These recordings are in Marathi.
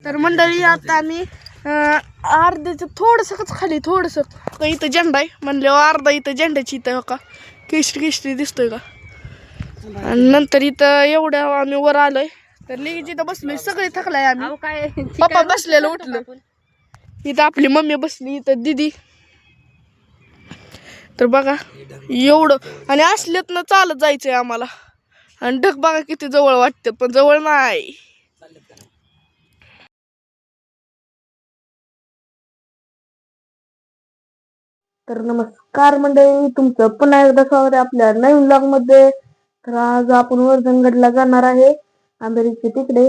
तर मंडळी आता आम्ही अर्ध्याचं थोडंसंच खाली थोडंसं इथं झेंडा आहे म्हणल्यावर अर्धा इथं झेंड्याची इथं हो का केशरी केशरी दिसतोय का. आणि नंतर इथं एवढ्या आम्ही वर आलोय तर लगेच इथं बसलोय सगळे थकलाय आम्ही. काय पप्पा बसलेलं उठलं इथं आपली मम्मी बसली इथं दिदी. तर बघा एवढं आणि असल्यात ना चालत जायचंय आम्हाला आणि ढग बघा किती जवळ वाटते पण जवळ नाही. तर नमस्कार मंडळी, तुमचं पुन्हा एकदा स्वागत आहे आपल्या नवीन व्लॉग मध्ये. तर आज आपण वर्धनगडला जाणार आहे आंबेरीच्या तिकडे.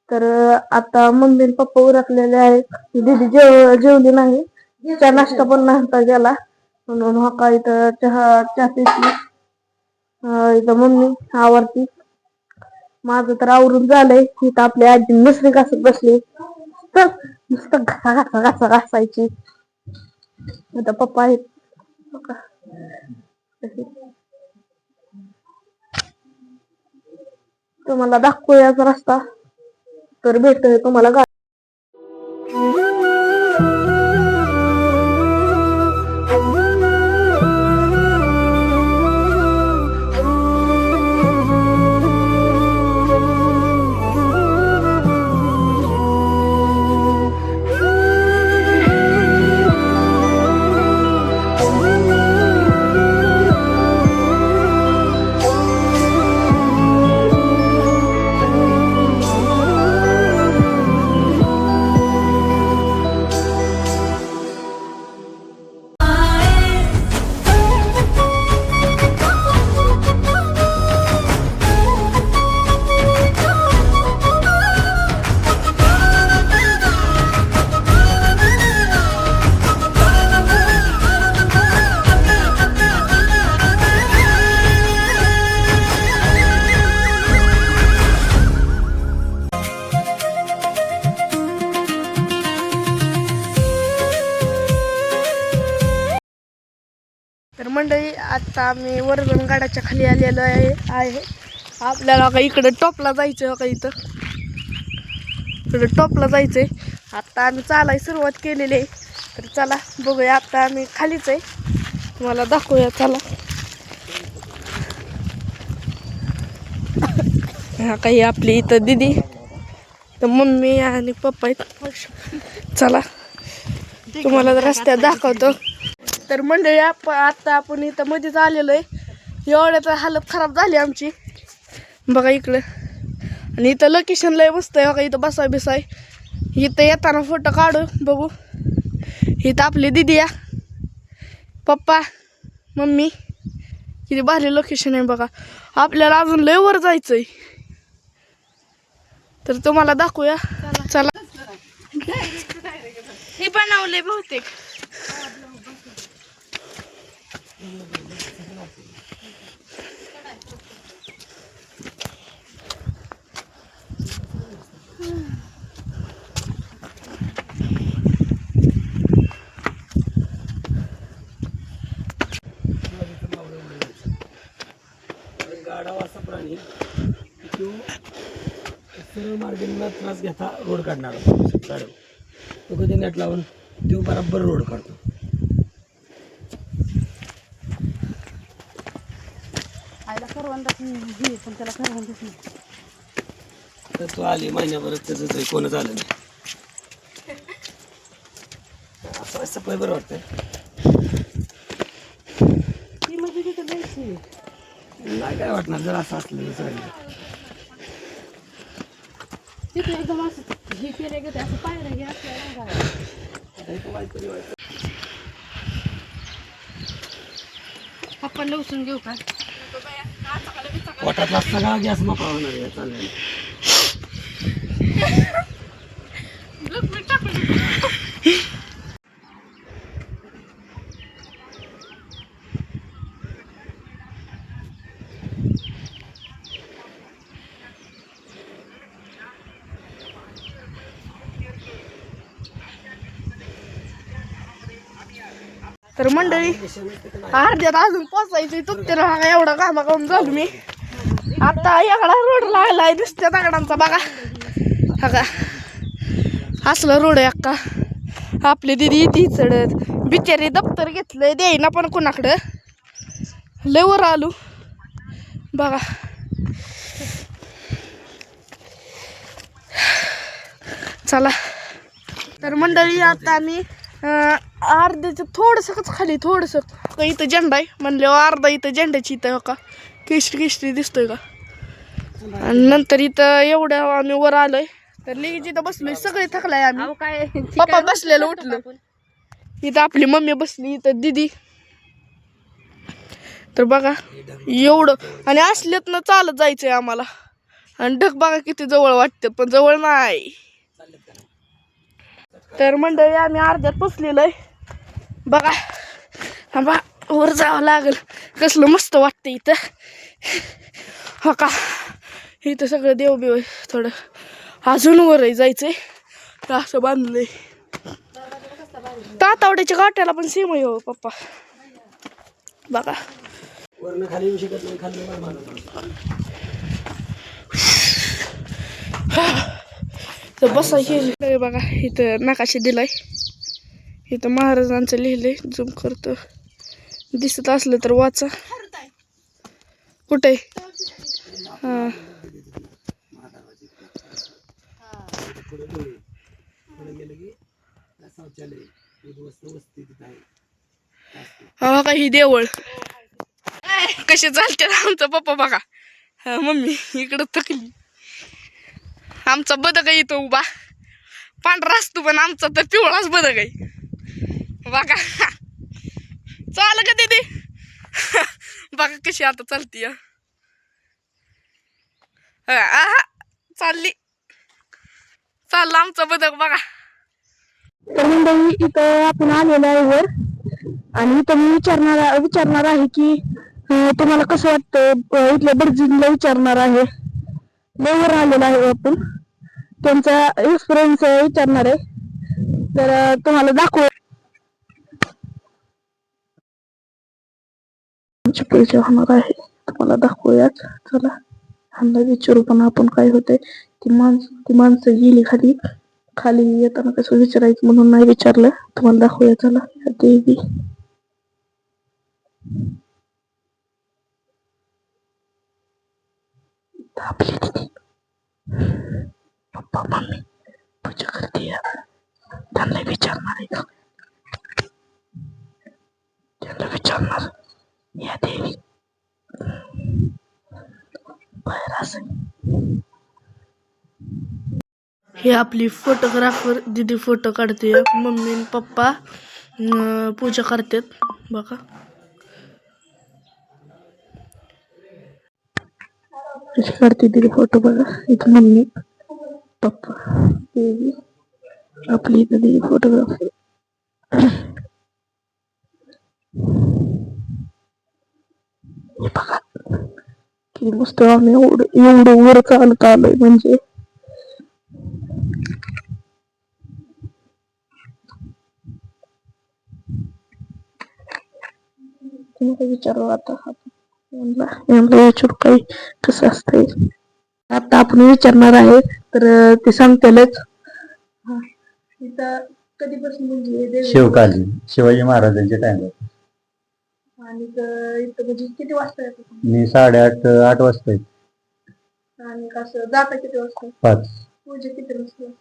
तर आता मम्मी आणि पप्पा उरकलेले आहेत. दीदी जेवली नाही, चहा नाश्ता पण नव्हता गेला म्हणून हा का इथं चहा पिली. इथं मम्मी आवरती. माझं तर आवरून झालंय. इथं आपली आजी मसरी घासत बसली, नुसतं घासा घासायची. आता पप्पा आहेत तुम्हाला दाखवूयाचा रस्ता तर भेटतोय तुम्हाला गाडी. तर मंडळी आता आम्ही वर्धनगडाच्या खाली आलेलो आहे. आपल्याला का इकडे टॉपला जायचं का इथं इकडे टॉपला जायचंय. आता आम्ही चालायला सुरुवात केलेली आहे. तर चला बघूया. आता आम्ही खालीच आहे, तुम्हाला दाखवूया. चला हा काही आपली इथं दिदी तर मम्मी आणि पप्पा आहेत. चला तुम्हाला रस्त्यात दाखवतो. तर मंडळी आता आपण इथं मध्येच आलेलो आहे. एवढ्याच हालत खराब झाली आमची बघा इकडं. आणि इथं लोकेशन लय मस्त आहे बघा. इथं बसाय बिसाय इथं येताना फोटो काढू बघू. इथं आपली दिदी या पप्पा मम्मी किती भारी लोकेशन आहे बघा. आपल्याला अजून लय वर जायचंय तर तुम्हाला दाखवूया. चला हे बनवलंय बहुतेक. गाढव असा प्राणी तो सरळ मार्गाने त्रास घेता रोड काढणार गाढव. तो कधी नेट लावून तो बरोबर रोड काढतो. तर तो आली महिन्याभरात त्याचं कोणच आलं नाही. असं सफाई बरं वाटतंय. नाही काय वाटणार जर असं असलं सगळं एकदम असं हे केलं गे असं पाहिलं गे पप्पा लवसून घेऊ का. पोटातला सगळा गॅस मोकळा होणार आहे चाललेला. तर मंडळी अर्ध्यात अजून पोचायचं तुमच्या राहा एवढा कामा करून झालो मी. आता एकडा रोड लागलाय नुसत्या दगडांचा बघा. हा का असला रोड आहे अक्का. आपली दिदी ती चढत बिचारी दप्तर घेतलंय देईना पण कुणाकडं. लय वर आलो बघा. चला तर मंडळी आता आम्ही अर्ध्याचं थोडंसंच खाली थोडंसं इथं झेंडा आहे म्हणल्यावर अर्धा इथं झेंड्याची इथं हो का केशरी केशरी दिसतोय का. आणि नंतर इथं एवढ्या आम्ही वर आलोय तर लगेच इथं बसलोय. सगळे थकलाय आम्ही. काय पप्पा बसलेलं उठलं. इथं आपली मम्मी बसली इथं दिदी. तर बघा एवढं आणि असल्यातनं चालत जायचंय आम्हाला. आणि ढग बघा किती जवळ वाटतात पण जवळ नाही. तर मंडळी आम्ही अर्ध्यात पोचलेलो आहे बघा. बा वर जावं लागल. कसलं मस्त वाटतं इथं हो का. इथं सगळं देवबिव थोडं अजून वर जायचंय. तर असं बांधलंय. तातावड्याच्या गाठ्याला पण सेम आहे हो पप्पा बघा. वरनं खाली येऊ शकत नाही. खाली तर बसा हे बघा इथं नकाशा दिलाय. इथं महाराजांचं लिहिलंय. झूम करतो दिसत असलं तर वाचा. कुठे हा हा का ही देवळ कशी चालते आमचा पप्पा बघा. मम्मी इकडं थकली. आमचा बदक आहे इथं उभा. पांढरा असतो पण आमचा तर पिवळाच बदक आहे बघा. चाल का दीदी बघा कशी आता चालती. चालली चाललं आमचा बदक बघा. तर मंडळी इथं आपण आलेलो आहे वर. आणि इथं मी विचारणार आहे की तुम्हाला कसं वाटतं. इथल्या भटजींना विचारणार आहे. लय वर आलेलो आहे आपण. त्यांचा एक्सपिरियन्स विचारणार आहे. तर तुम्हाला दाखवू पैसे होणार आहे. तुम्हाला दाखवूयाच चला. ह्यांना विचारू पण आपण काय होतंय. ती माणसं गेली खाली. खाली येताना कसं विचारायचं म्हणून नाही विचारलं. तुम्हाला दाखवूया चला. देवी आपली दिदी पप्पा मम्मी पूजा करते. त्यांना विचारणार आहे का. त्यांना विचारणार या देवी बाहेर असेल. हे आपली फोटोग्राफर दीदी फोटो काढते. मम्मी आणि पप्पा पूजा करतात बघा. कशी काढते दीदी फोटो बघा. इथं मम्मी पप्पा देवी आपली इथं दीदी फोटोग्राफर. हे बघा किती मस्त आम्ही एवढं वर चालत आलोय म्हणजे. तुम्हाला विचारू आता विचारू काही कसं असतंय. आता आपण विचारणार आहे तर ते सांगतेलच. इथं कधीपासून म्हणजे शिवकाली शिवाजी महाराजांच्या टाइम. आणि इथं म्हणजे किती वाजता येतो. मी 8:30 वाजता येतो. आणि कसं जाता किती वाजता. 5. पूजा किती वाजता.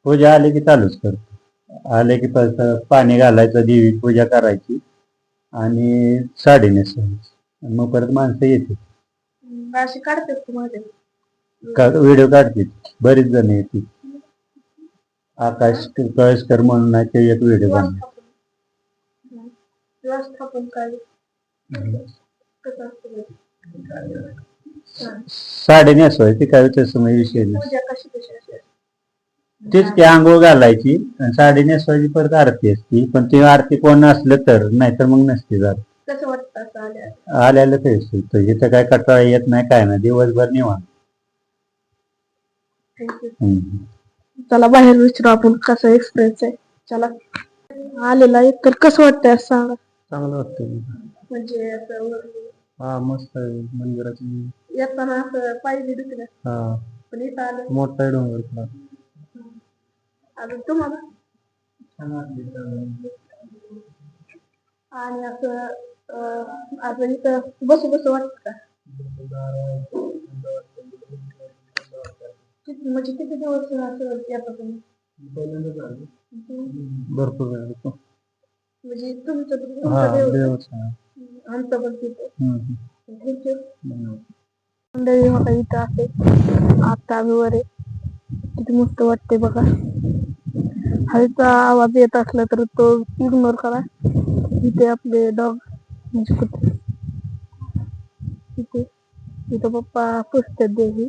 पूजा आले की चालूच करतो. आले की पाणी घालायचं. देवी पूजा करायची आणि साडी नेसवायची. मग परत माणसं येते. अशी काढतात तुम्हाला व्हिडिओ काढते. बरीच जण येते. आकाश कळसकर म्हणून आहे ते एक व्हिडिओ बनवतो. व्यवस्थापन काय कसं असतं. साडी नेसवायची काय तसं विषय नाही. पूजा कशी कशी असते. तेच की आंघोळ घालायची आणि साडी नेसवायची. परत आरती असती पण ती आरती कोण असलं तर नाहीतर मग नसते जात. कसं वाटतं असं आल्याला तेच इथं काय कटाळा येत नाही काय नाही. दिवसभर निवांत. चला बाहेर विचारू आपण कसा एक्सपिरियन्स आहे. चला आलेला आहे तर कसं वाटतंय असं सांगा. चांगलं वाटतं. म्हणजे हा मस्त आहे. मंदिराची येताना असं पाहिजे दुसरं हा पण इथं आलं मोठा डोंगर. अजून तुम्हाला आणि असं असं इथं बसू बसू वाटत का? म्हणजे किती दिवस असं येता तुम्ही? भरपूर वेळ होतो. म्हणजे तुमचं आमचं पण तिथं थँक्यू. मंडळी बघा इथं असे आता आम्ही वर आहे. किती मस्त वाटते बघा. हवेचा आवाज येत असला तर तो इग्नोर करा. इथे आपले डॉग म्हणजे कुत्रे इथे इथं पप्पा पुसतात देवी.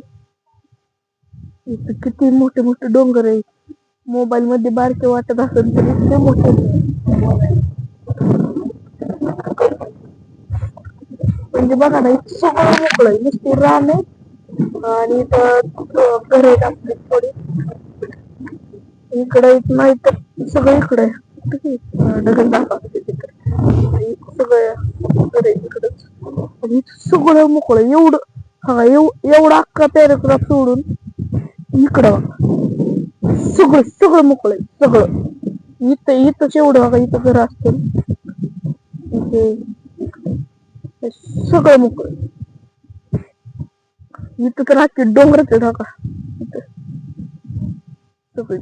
इथे किती मोठे मोठे डोंगर आहे. मोबाईल मध्ये बारके वाटत असेल तरी इतके मोठे म्हणजे बघा ना इथं सगळं मोकळं आहे. नुसती रान आहे आणि इथं घर आहेत आपली थोडी इकडे नाही तर सगळं इकडे डझन दाखवते तिकडे सगळं घर आहे इकडंच आणि इथं सगळं मोकळं एवढं हा एवढा अख्खा पॅराग्राफ सोडून इकडं सगळं सगळं मोकळं आहे सगळं. इथंच एवढं बघा इथं घर असतं इथे सगळं मोकळं. इथं तर अख्खे डोंगरच आहे बघा इथं सगळे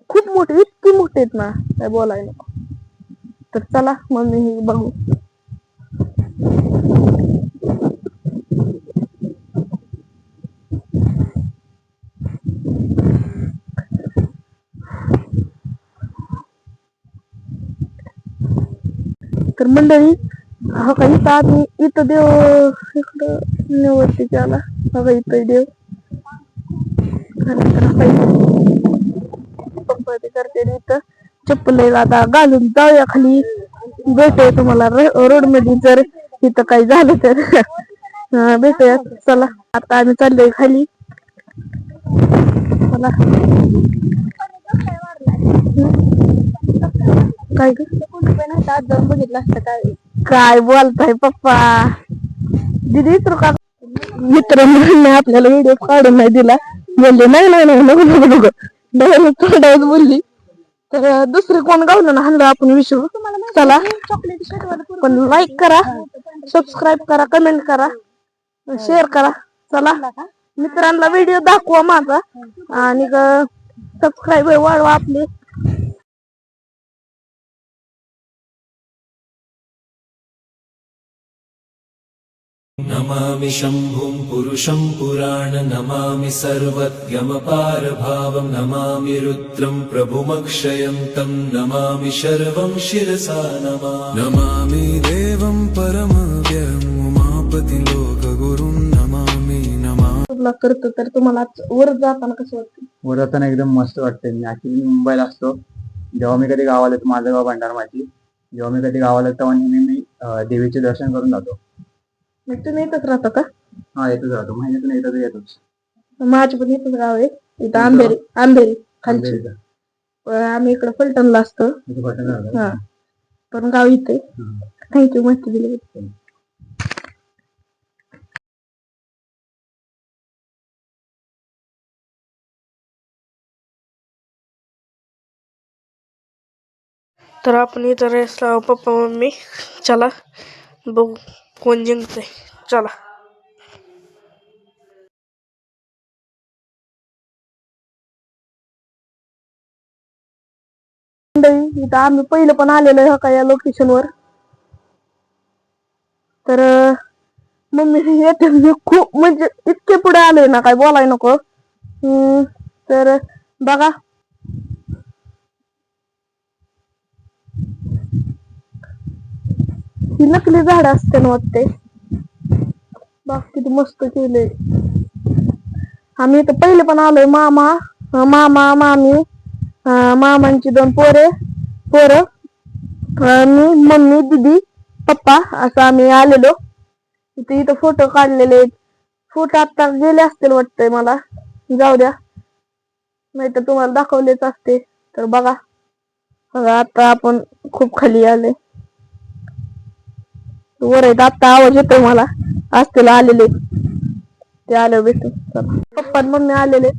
खूप मोठे इतके मोठे आहेत ना काय बोलाय नको. तर चला मग मी बघू. तर मंडळी हा का इथं आम्ही इथं देव इकडं निवडती आला बघा इथं देव पप्पा ते करते इथं चप्पल आता घालून जाऊया खाली भेटूया तुम्हाला रोड मध्ये जर इथं काही झालं तर भेटूया. चला आता आम्ही चाललोय खाली. चला काय जाऊन बघितलं असतं काय बोलताय पप्पा. दिदी का मित्र म्हणून आपल्याला व्हिडिओ काढून नाही दिला. बोलले नाही नाही नाही नको नको नको थोड्याच बोलली तर दुसरे कोण गावलं ना हल्ला आपण विषय. चला पण लाईक करा सबस्क्राईब करा कमेंट करा शेअर करा. चला मित्रांना व्हिडिओ दाखवा माझा आणि सबस्क्राईबर वाढवा आपले. नमामि शम्भुं पुरुषं पुराण नमामि सर्वज्ञमपारभावं नमामि रुद्रं प्रभुमक्षयं तं नमामि शर्वं शिरसा नमामि देवं परमव्ययम् उमापतिं लोकगुरुं नमामि तुला करतो तर तुम्हाला वर जाताना कसं वाटतं? वर जाताना एकदम मस्त वाटते. मी ऍक्च्युली मुंबईला असतो. जेव्हा मी कधी गावाला येतो माझं गाव भंडार माझी जेव्हा मी कधी गावाला येतो तेव्हा नेहमी मी देवीचे दर्शन करून जातो. मग तुम्ही इथंच राहता का? हा येतच राहतो महिन्यातून एकदा तरी येतोच. माझं पण इथंच गाव आहे इथं आंबेरी खालची. आम्ही इकडं फलटणला असतो हा पण गाव इथे. थँक्यू माहिती दिली. तर आपण इथं रेस लावू पप्पा मम्मी. चला बघू कोण जिंकतंय. चला इथं आम्ही पहिलं पण आलेलो आहे का या लोकेशन वर. तर मम्मी येते मी खूप म्हणजे इतके पुढे आलोय ना काय बोलाय नको. तर बघा ही नकली झाड असते ना वाटते. बघ किती मस्त केलंय. आम्ही इथं पहिले पण आलोय. मामा मामी मामांची 2 पोरं मी मम्मी दीदी पप्पा असं आम्ही आलेलो. इथं फोटो काढलेले. फोटो आता गेले असतील वाटतंय मला. जाऊ द्या नाही तर तुम्हाला दाखवलेच असते. तर बघा आता आपण खूप खाली आले. वर आहेत आता आवाज येतोय मला असतील आलेले ते आले भेटून. पप्पा मम्मी आलेले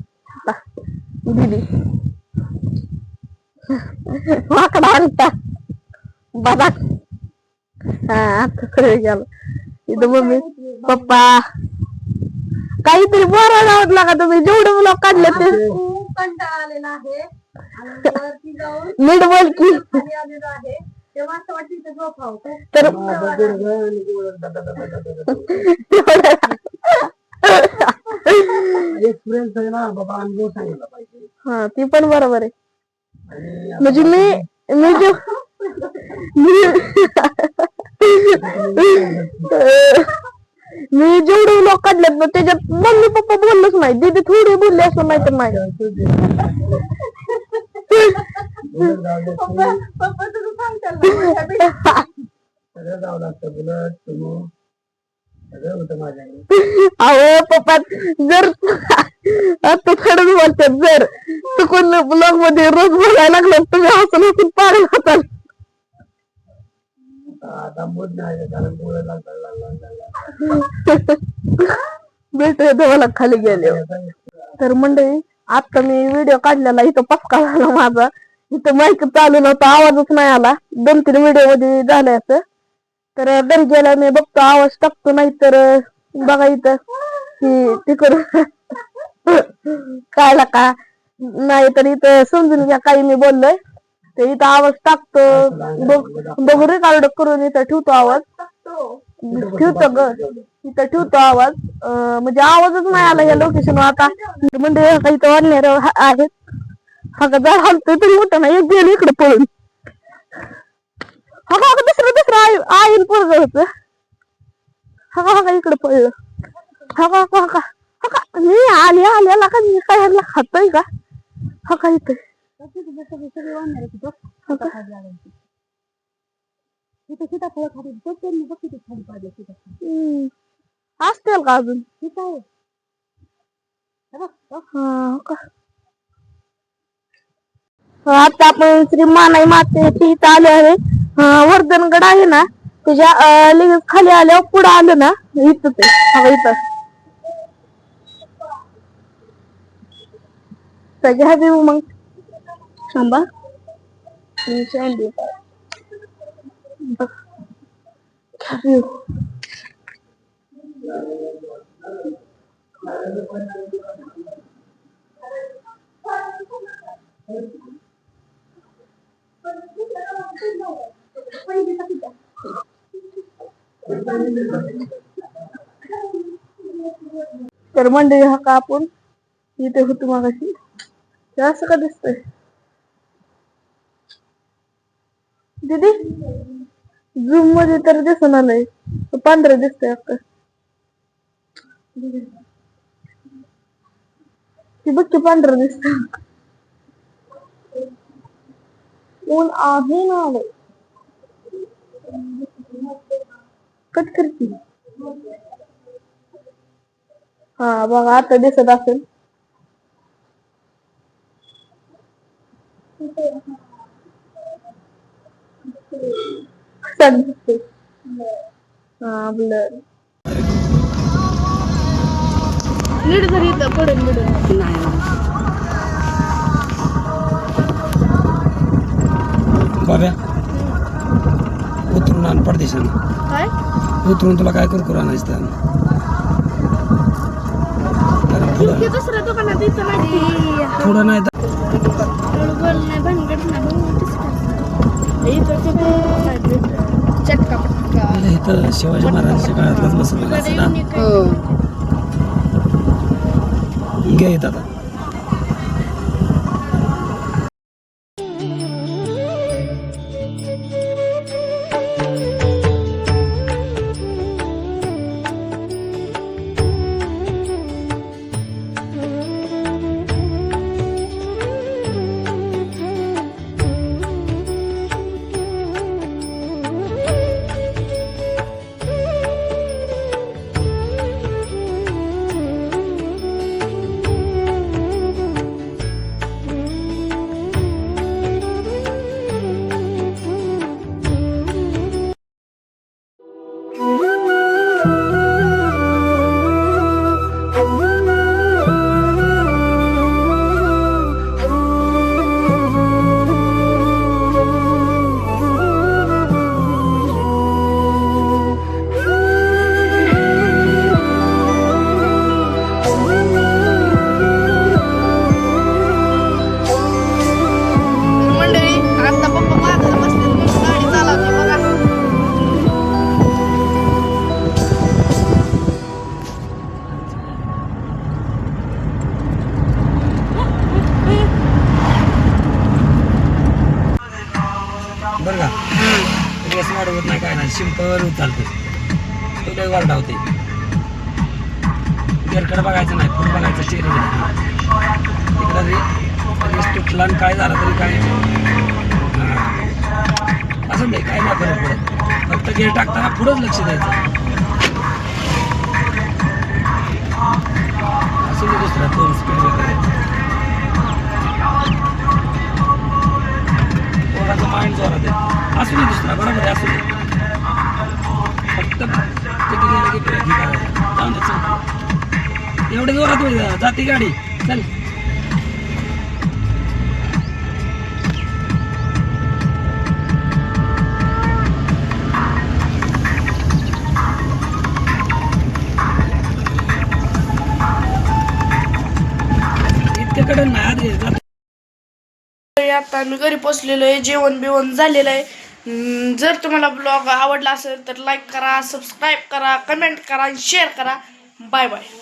दीदी वाकडा आणता बाबा. हा आता सगळं गेलं. इथं मम्मी पप्पा काहीतरी बोलायला आवडला का तुम्ही जेवढं ब्लॉग काढले ते कंटाळा आलेला आहे आणि वरती जाऊन नीट बोल की. खाली आलेलो आहे तेव्हा असं वाटतं इथं झोपावं काय तर एक्सपिरियन्स आहे ना बाबा, अनुभव सांगितला पाहिजे. हा ती पण बरोबर आहे. आणि म्हणजे मी जे मी जेवढे लोक काढलेत ना त्याच्यात मम्मी पप्पा बोललोच नाही. दीदी थोडी बोलली असं नाही तर नाही. पप्पा तुझं सांगताल ना मोठ्या बिड्या. सगळं जावं लागतं, बुलट सुमो सगळं होतं माझ्याकडे. अहो पप्पा जर आता खरंच बोलतात, जर चुकून ब्लॉग मध्ये रोज बोलायला लागलं तुम्ही हसून हसून पागल होताल. आता मूड नाही कारण मुलं लागला. भेटू मला खाली गेले. तर मंडळी आता मी व्हिडिओ काढलेला इथं पक्का झाला माझा. इथं माईक चालू नव्हता, आवाजच नाही आला. 2-3 व्हिडिओ मध्ये झालंय असं. तर घरी गेला मी बघतो आवाज टाकतो, नाही तर बघा इथं की तिकडून कळला का नाही तर इथं समजून घ्या काही मी बोललोय ते. इथं आवाज टाकतो बघू रेकॉर्ड करून इथं ठेवतो आवाज. ठेवतो ग इथं ठेवतो आवाज. म्हणजे आवाजच नाही आला या लोकेशन आता. म्हणजे इथं वाढणार आहेत. हा का झाड हलतोय तरी मोठं नाही, एक गेलं इकडे पळून. हा का दुसरं आईन पोरग होत. हा का इकडे पळलं. हा का मी आल्याला का मी काय ह्याला खातोय का. हा का इथं असतील का अजून. हा का आता आपण श्री मानाई मातेची इथं आले आहे. वर्धनगड आहे ना त्याच्या लगेच खाली आल्यावर पुढे आलं ना इथं ते. हा इथं घ्या देऊ मग थांबा. तर मंडळी हा का आपण इथे होतो मागाशी. असं का दिसतंय दीदी. झूम मध्ये तर दिसून आलंय, पांढरं दिसतंय अक्का. ती बघ पांढरं दिसतंय. ऊन आहे ना कट करते. हा बघा आता दिसत असेल. हा ब्लर नीट जरी इथं पडेल नाही. बाब्या उतरून आण परदेशानं. काय उतरून तुला काय करू आणायचं दुसऱ्या दुकानात इथं नाही. थोडं नाही चटका इथं शिवाजी महाराजांच्या काळातलाच बसवलेला असं ना. घे इथं आता. गॅस वाढवत नाही काय नाही सिंपल चालतं तो लय वाढ होते तेरकडे बघायचं नाही पुढे बघायचं चेहरे तिकडं रेस तुटला आणि काय झालं तरी काय असं नाही काय नाही फरक पडत फक्त गेअर टाकताना पुढंच लक्ष द्यायचं असं नाही दुसरा 2 स्पीड वगैरे पोराचं माइंड जोरात आहे असू दे दुसरा बरोबर आहे असू दे फक्त तिथे गेलं की ब्रेक ही करायचं जाऊन द्यायचं एवढे जोरात होईल जाती गाडी चल इतक्याकडे नाही आता आम्ही घरी पोचलेलो आहे जेवण बिवण झालेलं आहे जर तुम्हाला ब्लॉग आवडला असेल तर लाईक करा सबस्क्राईब करा कमेंट करा आणि शेअर करा बाय बाय